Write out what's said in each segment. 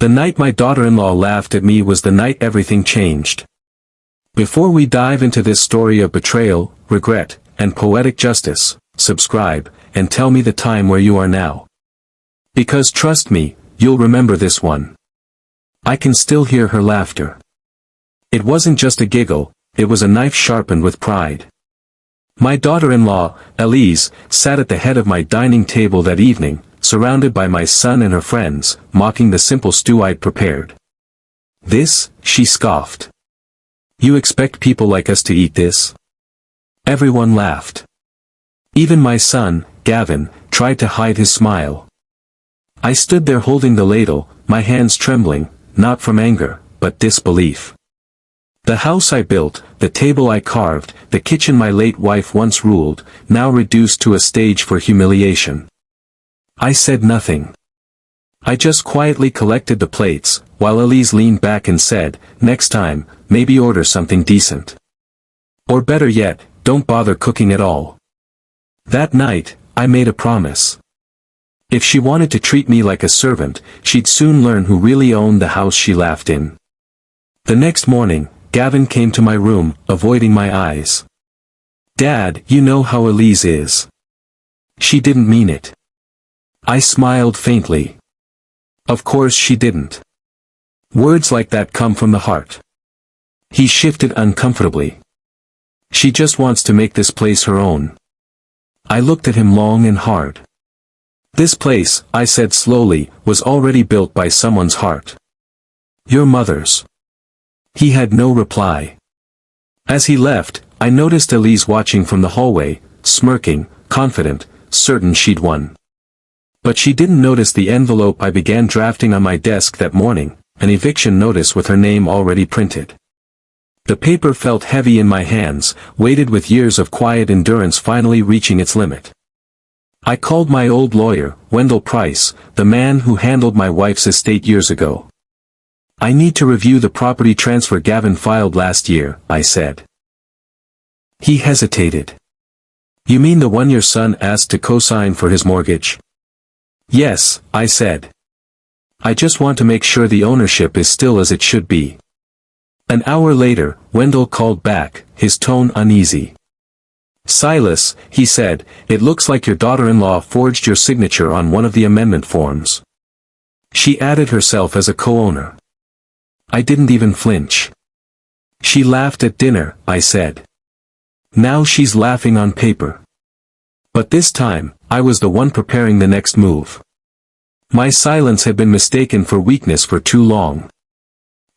The night my daughter-in-law laughed at me was the night everything changed. Before we dive into this story of betrayal, regret, and poetic justice, subscribe, and tell me the time where you are now. Because trust me, you'll remember this one. I can still hear her laughter. It wasn't just a giggle, it was a knife sharpened with pride. My daughter-in-law, Elyse, sat at the head of my dining table that evening, surrounded by my son and her friends, mocking the simple stew I'd prepared. "This?" she scoffed. "You expect people like us to eat this?" Everyone laughed. Even my son, Gavin, tried to hide his smile. I stood there holding the ladle, my hands trembling, not from anger, but disbelief. The house I built, the table I carved, the kitchen my late wife once ruled, now reduced to a stage for humiliation. I said nothing. I just quietly collected the plates, while Elyse leaned back and said, "Next time, maybe order something decent. Or better yet, don't bother cooking at all." That night, I made a promise. If she wanted to treat me like a servant, she'd soon learn who really owned the house she laughed in. The next morning, Gavin came to my room, avoiding my eyes. "Dad, you know how Elyse is. She didn't mean it." I smiled faintly. Of course she didn't. Words like that come from the heart. He shifted uncomfortably. "She just wants to make this place her own." I looked at him long and hard. "This place," I said slowly, "was already built by someone's heart. Your mother's." He had no reply. As he left, I noticed Elyse watching from the hallway, smirking, confident, certain she'd won. But she didn't notice the envelope I began drafting on my desk that morning, an eviction notice with her name already printed. The paper felt heavy in my hands, weighted with years of quiet endurance finally reaching its limit. I called my old lawyer, Wendell Price, the man who handled my wife's estate years ago. "I need to review the property transfer Gavin filed last year," I said. He hesitated. "You mean the one your son asked to co-sign for his mortgage?" "Yes," I said. "I just want to make sure the ownership is still as it should be." An hour later, Wendell called back, his tone uneasy. "Silas," he said, "it looks like your daughter-in-law forged your signature on one of the amendment forms. She added herself as a co-owner." I didn't even flinch. "She laughed at dinner," I said. "Now she's laughing on paper." But this time, I was the one preparing the next move. My silence had been mistaken for weakness for too long.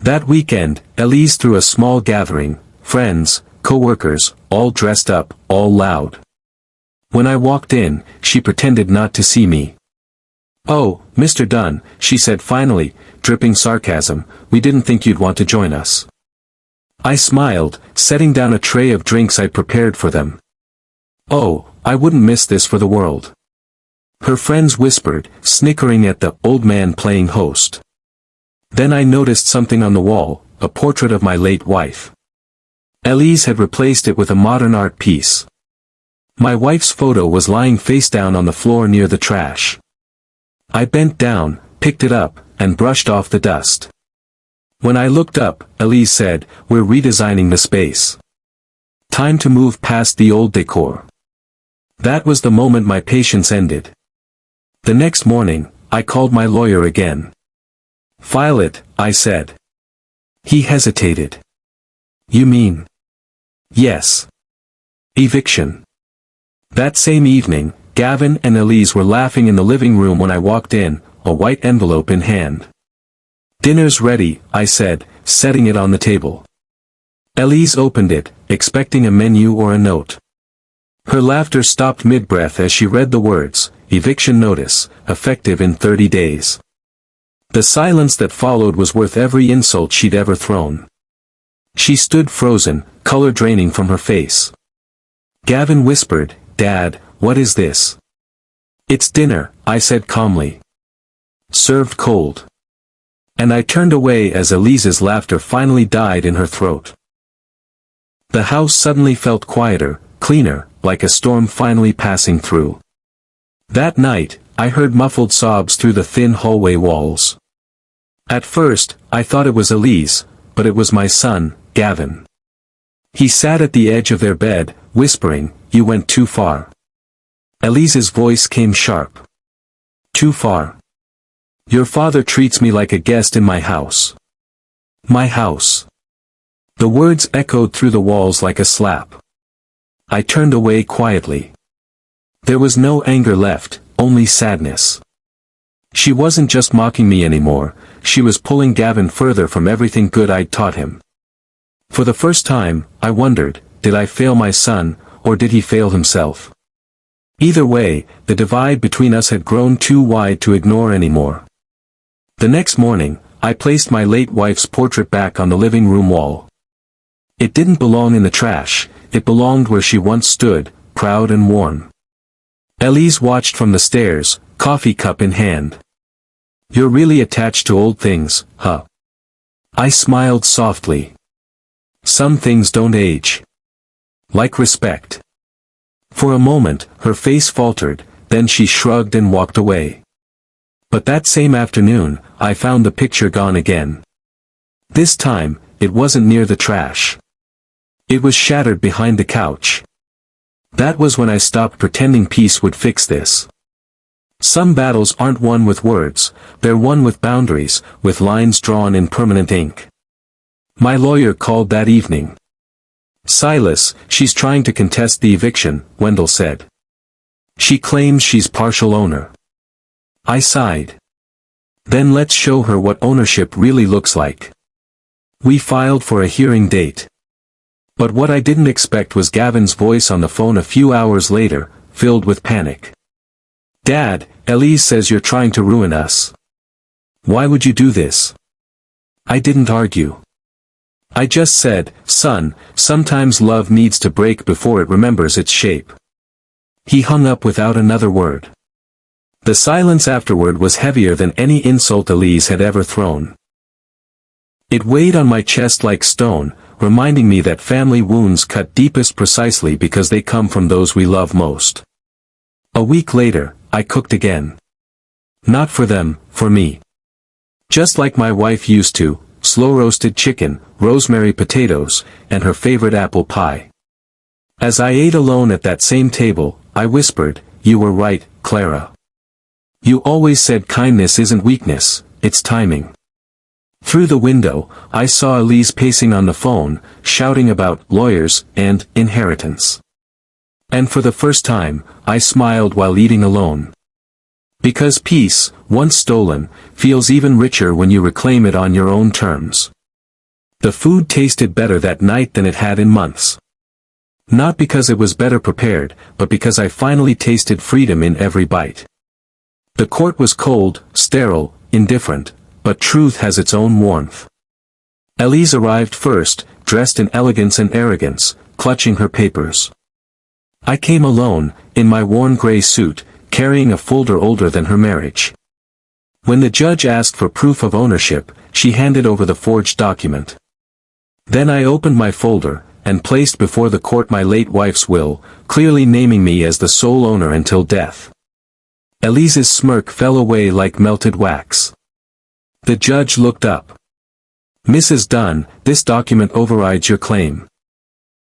That weekend, Elyse threw a small gathering, friends, co-workers, all dressed up, all loud. When I walked in, she pretended not to see me. "Oh, Mr. Dunn," she said finally, dripping sarcasm, "we didn't think you'd want to join us." I smiled, setting down a tray of drinks I'd prepared for them. "Oh, I wouldn't miss this for the world." Her friends whispered, snickering at the old man playing host. Then I noticed something on the wall, a portrait of my late wife. Elyse had replaced it with a modern art piece. My wife's photo was lying face down on the floor near the trash. I bent down, picked it up, and brushed off the dust. When I looked up, Elyse said, "We're redesigning the space. Time to move past the old decor." That was the moment my patience ended. The next morning, I called my lawyer again. "File it," I said. He hesitated. "You mean?" "Yes. Eviction." That same evening, Gavin and Elyse were laughing in the living room when I walked in, a white envelope in hand. "Dinner's ready," I said, setting it on the table. Elyse opened it, expecting a menu or a note. Her laughter stopped mid-breath as she read the words, "Eviction notice, effective in 30 days." The silence that followed was worth every insult she'd ever thrown. She stood frozen, color draining from her face. Gavin whispered, "Dad, what is this?" "It's dinner," I said calmly. "Served cold." And I turned away as Elise's laughter finally died in her throat. The house suddenly felt quieter, cleaner, like a storm finally passing through. That night, I heard muffled sobs through the thin hallway walls. At first, I thought it was Elyse, but it was my son, Gavin. He sat at the edge of their bed, whispering, "You went too far." Elyse's voice came sharp. "Too far? Your father treats me like a guest in my house." My house. The words echoed through the walls like a slap. I turned away quietly. There was no anger left, only sadness. She wasn't just mocking me anymore, she was pulling Gavin further from everything good I'd taught him. For the first time, I wondered, did I fail my son, or did he fail himself? Either way, the divide between us had grown too wide to ignore anymore. The next morning, I placed my late wife's portrait back on the living room wall. It didn't belong in the trash, it belonged where she once stood, proud and warm. Elyse watched from the stairs, coffee cup in hand. "You're really attached to old things, huh?" I smiled softly. "Some things don't age. Like respect." For a moment, her face faltered, then she shrugged and walked away. But that same afternoon, I found the picture gone again. This time, it wasn't near the trash. It was shattered behind the couch. That was when I stopped pretending peace would fix this. Some battles aren't won with words, they're won with boundaries, with lines drawn in permanent ink. My lawyer called that evening. "Silas, she's trying to contest the eviction," Wendell said. "She claims she's partial owner." I sighed. "Then let's show her what ownership really looks like." We filed for a hearing date. But what I didn't expect was Gavin's voice on the phone a few hours later, filled with panic. "Dad, Elyse says you're trying to ruin us. Why would you do this?" I didn't argue. I just said, "Son, sometimes love needs to break before it remembers its shape." He hung up without another word. The silence afterward was heavier than any insult Elyse had ever thrown. It weighed on my chest like stone, reminding me that family wounds cut deepest precisely because they come from those we love most. A week later, I cooked again. Not for them, for me. Just like my wife used to, slow-roasted chicken, rosemary potatoes, and her favorite apple pie. As I ate alone at that same table, I whispered, "You were right, Clara. You always said kindness isn't weakness, it's timing." Through the window, I saw Elyse pacing on the phone, shouting about lawyers and inheritance. And for the first time, I smiled while eating alone. Because peace, once stolen, feels even richer when you reclaim it on your own terms. The food tasted better that night than it had in months. Not because it was better prepared, but because I finally tasted freedom in every bite. The court was cold, sterile, indifferent, but truth has its own warmth. Elyse arrived first, dressed in elegance and arrogance, clutching her papers. I came alone, in my worn gray suit, carrying a folder older than her marriage. When the judge asked for proof of ownership, she handed over the forged document. Then I opened my folder, and placed before the court my late wife's will, clearly naming me as the sole owner until death. Elyse's smirk fell away like melted wax. The judge looked up. "Mrs. Dunn, this document overrides your claim."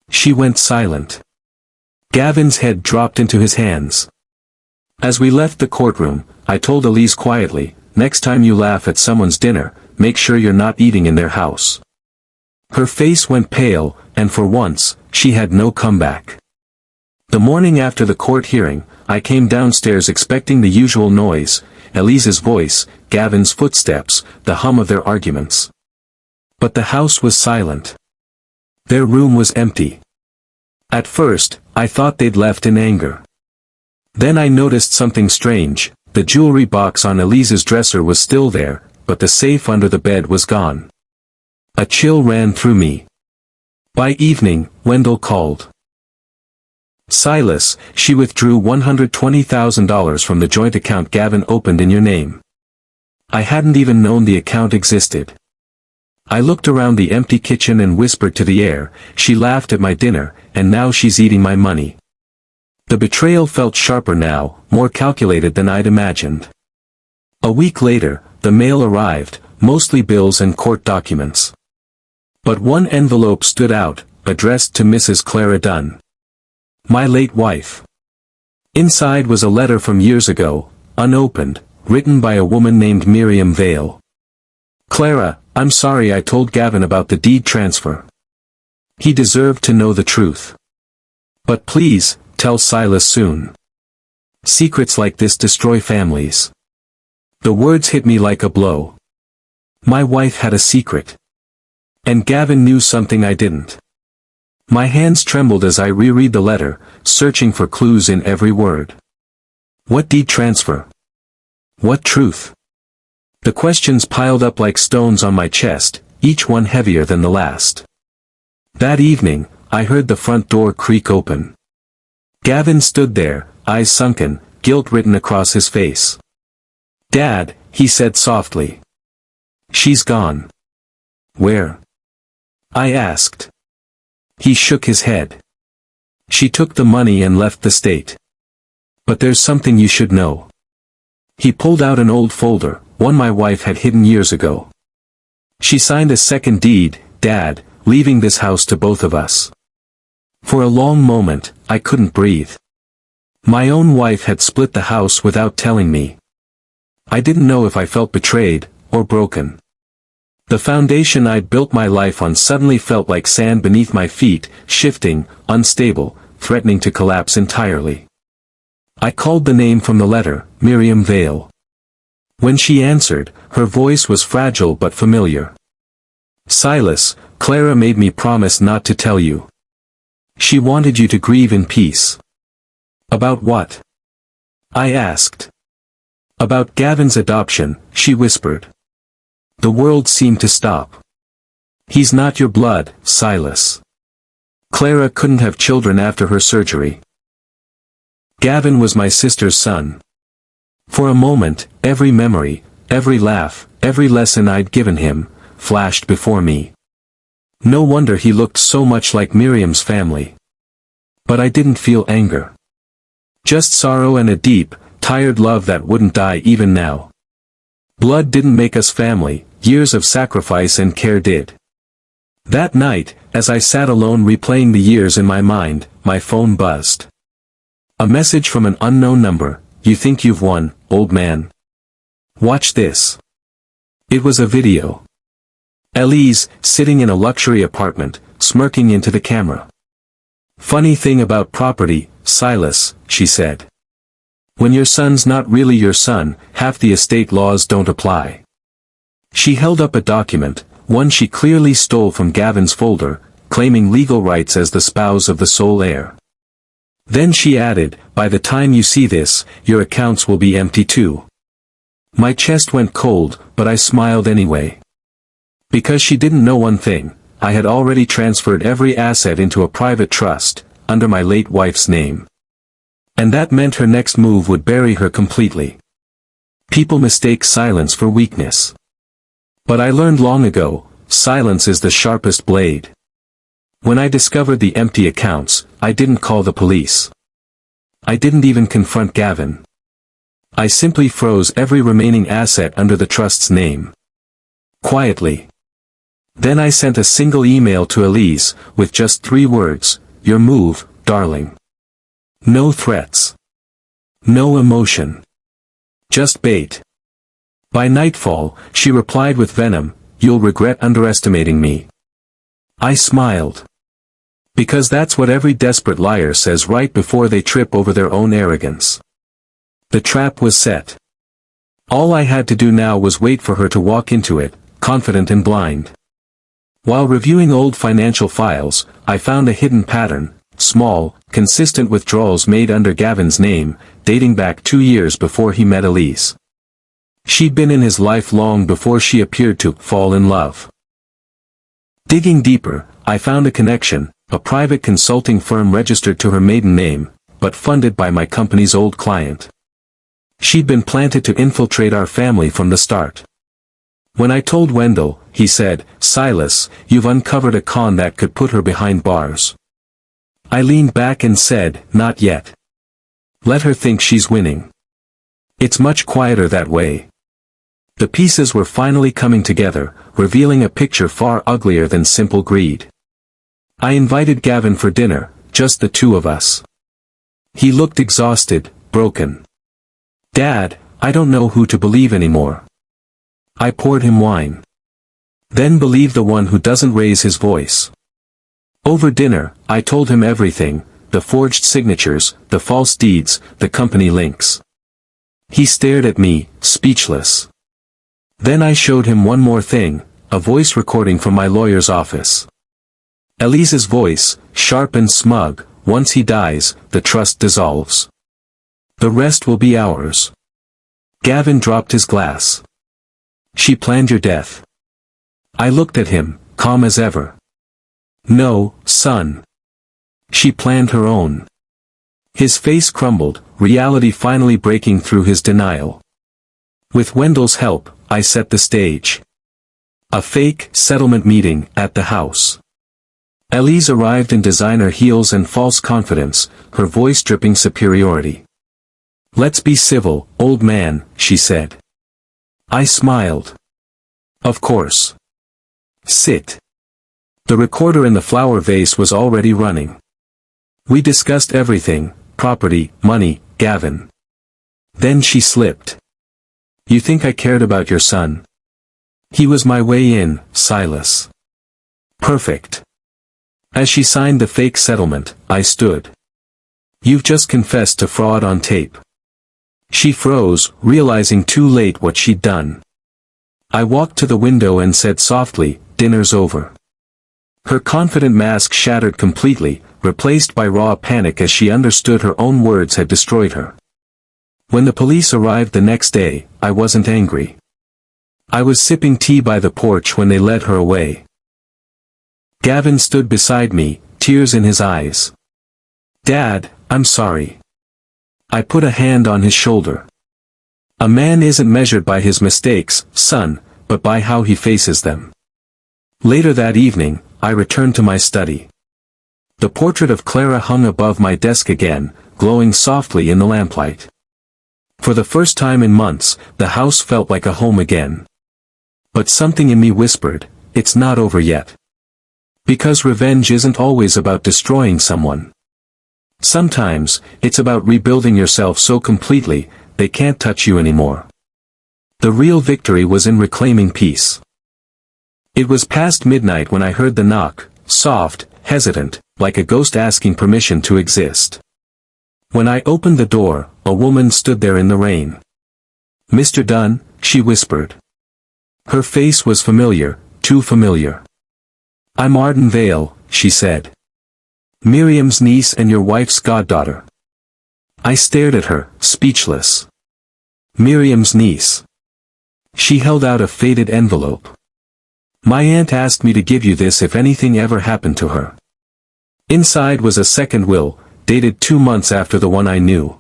She went silent. Gavin's head dropped into his hands. As we left the courtroom, I told Elyse quietly, "Next time you laugh at someone's dinner, make sure you're not eating in their house." Her face went pale, and for once, she had no comeback. The morning after the court hearing, I came downstairs expecting the usual noise, Elyse's voice, Gavin's footsteps, the hum of their arguments. But the house was silent. Their room was empty. At first, I thought they'd left in anger. Then I noticed something strange, the jewelry box on Elyse's dresser was still there, but the safe under the bed was gone. A chill ran through me. By evening, Wendell called. "Silas, she withdrew $120,000 from the joint account Gavin opened in your name." I hadn't even known the account existed. I looked around the empty kitchen and whispered to the air, "She laughed at my dinner, and now she's eating my money." The betrayal felt sharper now, more calculated than I'd imagined. A week later, the mail arrived, mostly bills and court documents. But one envelope stood out, addressed to Mrs. Clara Dunn. My late wife. Inside was a letter from years ago, unopened, written by a woman named Miriam Vale. Clara, I'm sorry I told Gavin about the deed transfer. He deserved to know the truth. But please, tell Silas soon. Secrets like this destroy families. The words hit me like a blow. My wife had a secret. And Gavin knew something I didn't. My hands trembled as I reread the letter, searching for clues in every word. What deed transfer? What truth? The questions piled up like stones on my chest, each one heavier than the last. That evening, I heard the front door creak open. Gavin stood there, eyes sunken, guilt written across his face. Dad, he said softly. She's gone. Where? I asked. He shook his head. She took the money and left the state. But there's something you should know. He pulled out an old folder, one my wife had hidden years ago. She signed a second deed, Dad, leaving this house to both of us. For a long moment, I couldn't breathe. My own wife had split the house without telling me. I didn't know if I felt betrayed, or broken. The foundation I'd built my life on suddenly felt like sand beneath my feet, shifting, unstable, threatening to collapse entirely. I called the name from the letter, Miriam Vale. When she answered, her voice was fragile but familiar. Silas, Clara made me promise not to tell you. She wanted you to grieve in peace. About what? I asked. About Gavin's adoption, she whispered. The world seemed to stop. He's not your blood, Silas. Clara couldn't have children after her surgery. Gavin was my sister's son. For a moment, every memory, every laugh, every lesson I'd given him, flashed before me. No wonder he looked so much like Miriam's family. But I didn't feel anger. Just sorrow and a deep, tired love that wouldn't die even now. Blood didn't make us family, years of sacrifice and care did. That night, as I sat alone replaying the years in my mind, my phone buzzed. A message from an unknown number. You think you've won, old man? Watch this. It was a video. Elyse, sitting in a luxury apartment, smirking into the camera. Funny thing about property, Silas, she said. When your son's not really your son, half the estate laws don't apply. She held up a document, one she clearly stole from Gavin's folder, claiming legal rights as the spouse of the sole heir. Then she added, by the time you see this, your accounts will be empty too. My chest went cold, but I smiled anyway. Because she didn't know one thing, I had already transferred every asset into a private trust, under my late wife's name. And that meant her next move would bury her completely. People mistake silence for weakness. But I learned long ago, silence is the sharpest blade. When I discovered the empty accounts, I didn't call the police. I didn't even confront Gavin. I simply froze every remaining asset under the trust's name. Quietly. Then I sent a single email to Elyse, with just 3 words, your move, darling. No threats. No emotion. Just bait. By nightfall, she replied with venom, you'll regret underestimating me. I smiled. Because that's what every desperate liar says right before they trip over their own arrogance. The trap was set. All I had to do now was wait for her to walk into it, confident and blind. While reviewing old financial files, I found a hidden pattern, small, consistent withdrawals made under Gavin's name, dating back 2 years before he met Elyse. She'd been in his life long before she appeared to fall in love. Digging deeper, I found a connection, a private consulting firm registered to her maiden name, but funded by my company's old client. She'd been planted to infiltrate our family from the start. When I told Wendell, he said, Silas, you've uncovered a con that could put her behind bars. I leaned back and said, not yet. Let her think she's winning. It's much quieter that way. The pieces were finally coming together, revealing a picture far uglier than simple greed. I invited Gavin for dinner, just the two of us. He looked exhausted, broken. "Dad, I don't know who to believe anymore." I poured him wine. "Then believe the one who doesn't raise his voice." Over dinner, I told him everything, the forged signatures, the false deeds, the company links. He stared at me, speechless. Then I showed him one more thing, a voice recording from my lawyer's office. Elyse's voice, sharp and smug. "Once he dies, the trust dissolves. The rest will be ours." Gavin dropped his glass. "She planned your death." I looked at him, calm as ever. "No, son. She planned her own." His face crumbled, reality finally breaking through his denial. With Wendell's help, I set the stage. A fake settlement meeting at the house. Elyse arrived in designer heels and false confidence, her voice dripping superiority. "Let's be civil, old man," she said. I smiled. "Of course. Sit." The recorder in the flower vase was already running. We discussed everything, property, money, Gavin. Then she slipped. "You think I cared about your son?" "He was my way in, Silas." "Perfect." As she signed the fake settlement, I stood. "You've just confessed to fraud on tape." She froze, realizing too late what she'd done. I walked to the window and said softly, "Dinner's over." Her confident mask shattered completely, replaced by raw panic as she understood her own words had destroyed her. When the police arrived the next day, I wasn't angry. I was sipping tea by the porch when they led her away. Gavin stood beside me, tears in his eyes. "Dad, I'm sorry." I put a hand on his shoulder. "A man isn't measured by his mistakes, son, but by how he faces them." Later that evening, I returned to my study. The portrait of Clara hung above my desk again, glowing softly in the lamplight. For the first time in months, the house felt like a home again. But something in me whispered, "It's not over yet." Because revenge isn't always about destroying someone. Sometimes, it's about rebuilding yourself so completely, they can't touch you anymore. The real victory was in reclaiming peace. It was past midnight when I heard the knock, soft, hesitant, like a ghost asking permission to exist. When I opened the door, a woman stood there in the rain. "Mr. Dunn," she whispered. Her face was familiar, too familiar. "I'm Arden Vale," she said. "Miriam's niece and your wife's goddaughter." I stared at her, speechless. Miriam's niece. She held out a faded envelope. "My aunt asked me to give you this if anything ever happened to her." Inside was a second will, dated 2 months after the one I knew.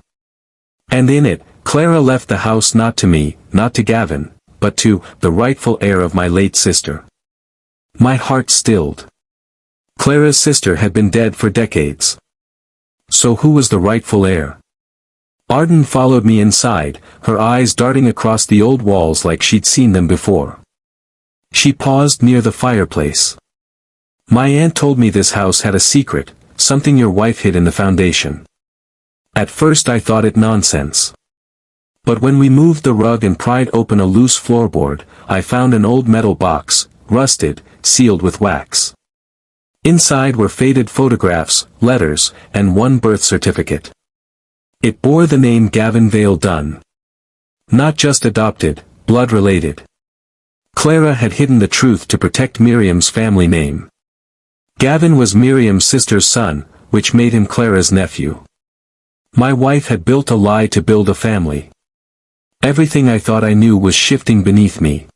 And in it, Clara left the house not to me, not to Gavin, but to the rightful heir of my late sister. My heart stilled. Clara's sister had been dead for decades. So who was the rightful heir? Arden followed me inside, her eyes darting across the old walls like she'd seen them before. She paused near the fireplace. "My aunt told me this house had a secret, something your wife hid in the foundation." At first I thought it nonsense. But when we moved the rug and pried open a loose floorboard, I found an old metal box, rusted, sealed with wax. Inside were faded photographs, letters, and one birth certificate. It bore the name Gavin Vale Dunn. Not just adopted, blood-related. Clara had hidden the truth to protect Miriam's family name. Gavin was Miriam's sister's son, which made him Clara's nephew. My wife had built a lie to build a family. Everything I thought I knew was shifting beneath me.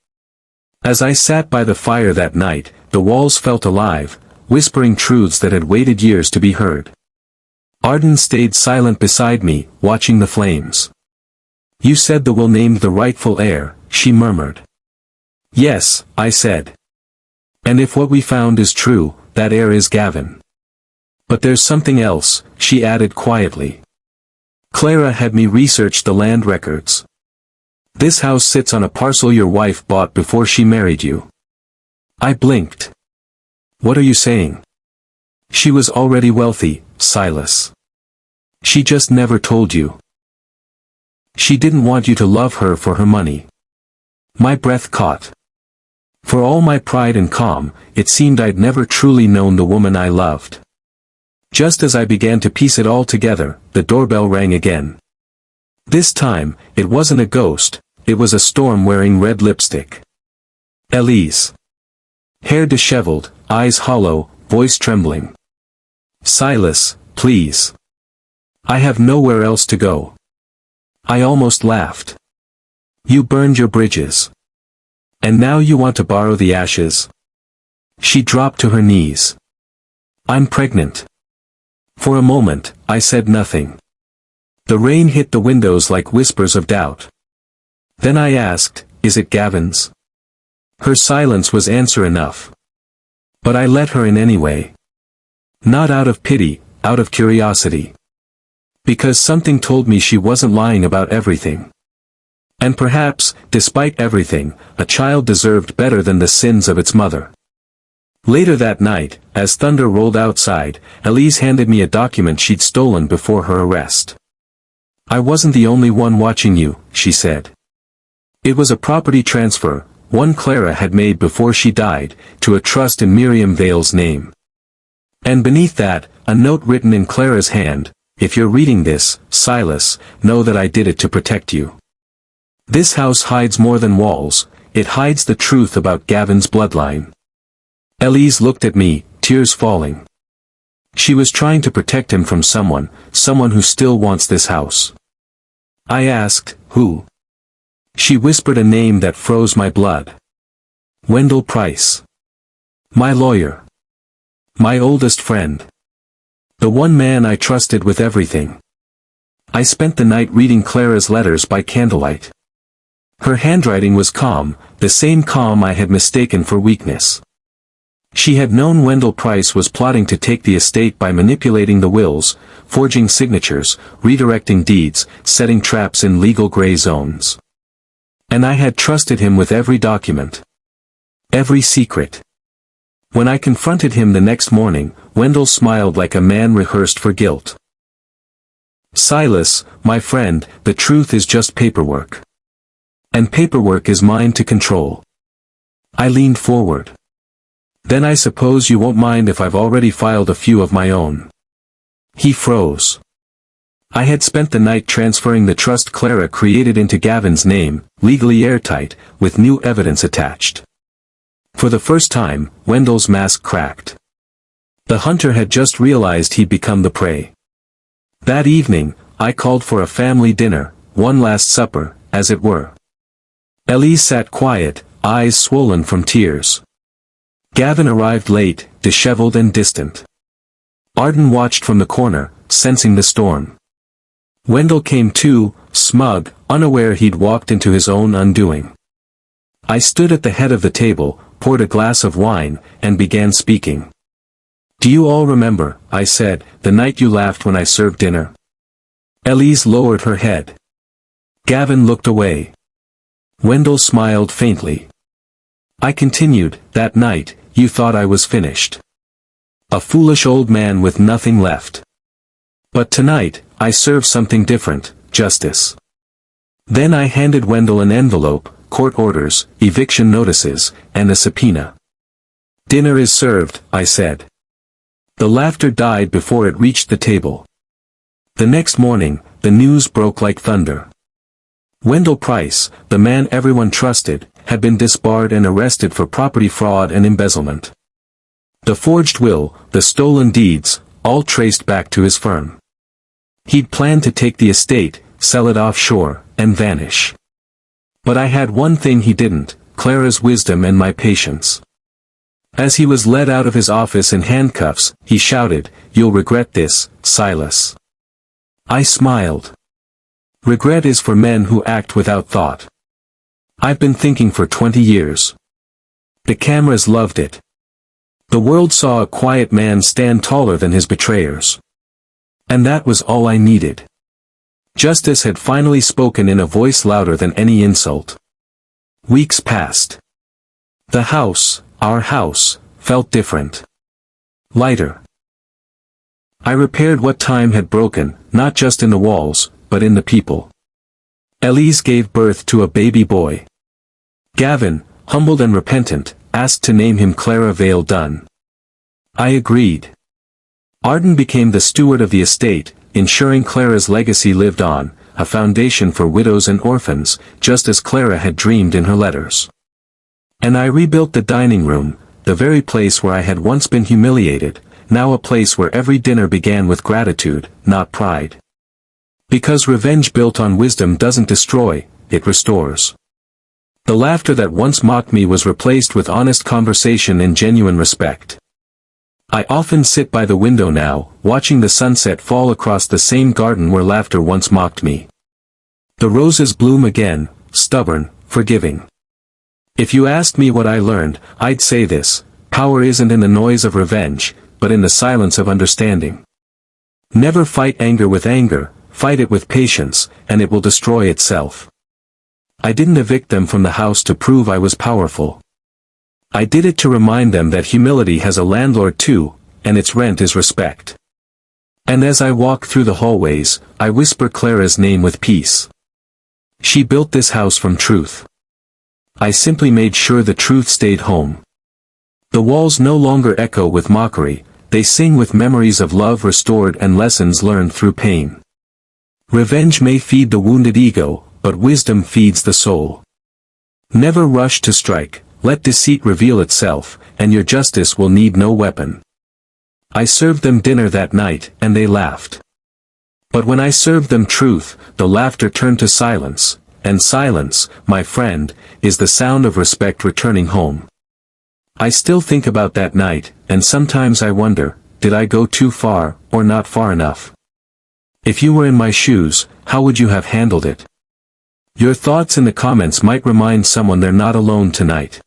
As I sat by the fire that night, the walls felt alive, whispering truths that had waited years to be heard. Arden stayed silent beside me, watching the flames. "You said the will named the rightful heir," she murmured. "Yes," I said. "And if what we found is true, that heir is Gavin. But there's something else," she added quietly. "Clara had me research the land records. This house sits on a parcel your wife bought before she married you. I blinked. What are you saying? She was already wealthy, Silas. She just never told you. She didn't want you to love her for her money. My breath caught. For all my pride and calm, it seemed I'd never truly known the woman I loved. Just as I began to piece it all together, the doorbell rang again. This time, it wasn't a ghost, it was a storm wearing red lipstick. Elyse. Hair disheveled, eyes hollow, voice trembling. Silas, please. I have nowhere else to go. I almost laughed. You burned your bridges. And now you want to borrow the ashes? She dropped to her knees. I'm pregnant. For a moment, I said nothing. The rain hit the windows like whispers of doubt. Then I asked, is it Gavin's? Her silence was answer enough. But I let her in anyway. Not out of pity, out of curiosity. Because something told me she wasn't lying about everything. And perhaps, despite everything, a child deserved better than the sins of its mother. Later that night, as thunder rolled outside, Elyse handed me a document she'd stolen before her arrest. I wasn't the only one watching you, she said. It was a property transfer, one Clara had made before she died, to a trust in Miriam Vale's name. And beneath that, a note written in Clara's hand, if you're reading this, Silas, know that I did it to protect you. This house hides more than walls, it hides the truth about Gavin's bloodline. Elyse looked at me, tears falling. She was trying to protect him from someone who still wants this house. I asked, who? She whispered a name that froze my blood. Wendell Price. My lawyer. My oldest friend. The one man I trusted with everything. I spent the night reading Clara's letters by candlelight. Her handwriting was calm, the same calm I had mistaken for weakness. She had known Wendell Price was plotting to take the estate by manipulating the wills, forging signatures, redirecting deeds, setting traps in legal gray zones. And I had trusted him with every document. Every secret. When I confronted him the next morning, Wendell smiled like a man rehearsed for guilt. Silas, my friend, the truth is just paperwork. And paperwork is mine to control. I leaned forward. Then I suppose you won't mind if I've already filed a few of my own. He froze. I had spent the night transferring the trust Clara created into Gavin's name, legally airtight, with new evidence attached. For the first time, Wendell's mask cracked. The hunter had just realized he'd become the prey. That evening, I called for a family dinner, one last supper, as it were. Elyse sat quiet, eyes swollen from tears. Gavin arrived late, disheveled and distant. Arden watched from the corner, sensing the storm. Wendell came too, smug, unaware he'd walked into his own undoing. I stood at the head of the table, poured a glass of wine, and began speaking. Do you all remember, I said, the night you laughed when I served dinner? Elyse lowered her head. Gavin looked away. Wendell smiled faintly. I continued, that night, you thought I was finished. A foolish old man with nothing left. But tonight, I serve something different, justice. Then I handed Wendell an envelope, court orders, eviction notices, and a subpoena. Dinner is served, I said. The laughter died before it reached the table. The next morning, the news broke like thunder. Wendell Price, the man everyone trusted, had been disbarred and arrested for property fraud and embezzlement. The forged will, the stolen deeds, all traced back to his firm. He'd planned to take the estate, sell it offshore, and vanish. But I had one thing he didn't, Clara's wisdom and my patience. As he was led out of his office in handcuffs, he shouted, "You'll regret this, Silas." I smiled. Regret is for men who act without thought. I've been thinking for 20 years. The cameras loved it. The world saw a quiet man stand taller than his betrayers. And that was all I needed. Justice had finally spoken in a voice louder than any insult. Weeks passed. The house, our house, felt different. Lighter. I repaired what time had broken, not just in the walls, but in the people. Elyse gave birth to a baby boy. Gavin, humbled and repentant, asked to name him Clara Vale Dunn. I agreed. Arden became the steward of the estate, ensuring Clara's legacy lived on, a foundation for widows and orphans, just as Clara had dreamed in her letters. And I rebuilt the dining room, the very place where I had once been humiliated, now a place where every dinner began with gratitude, not pride. Because revenge built on wisdom doesn't destroy, it restores. The laughter that once mocked me was replaced with honest conversation and genuine respect. I often sit by the window now, watching the sunset fall across the same garden where laughter once mocked me. The roses bloom again, stubborn, forgiving. If you asked me what I learned, I'd say this: power isn't in the noise of revenge, but in the silence of understanding. Never fight anger with anger, fight it with patience, and it will destroy itself. I didn't evict them from the house to prove I was powerful. I did it to remind them that humility has a landlord too, and its rent is respect. And as I walk through the hallways, I whisper Clara's name with peace. She built this house from truth. I simply made sure the truth stayed home. The walls no longer echo with mockery, they sing with memories of love restored and lessons learned through pain. Revenge may feed the wounded ego, but wisdom feeds the soul. Never rush to strike, let deceit reveal itself, and your justice will need no weapon. I served them dinner that night, and they laughed. But when I served them truth, the laughter turned to silence, and silence, my friend, is the sound of respect returning home. I still think about that night, and sometimes I wonder, did I go too far, or not far enough? If you were in my shoes, how would you have handled it? Your thoughts in the comments might remind someone they're not alone tonight.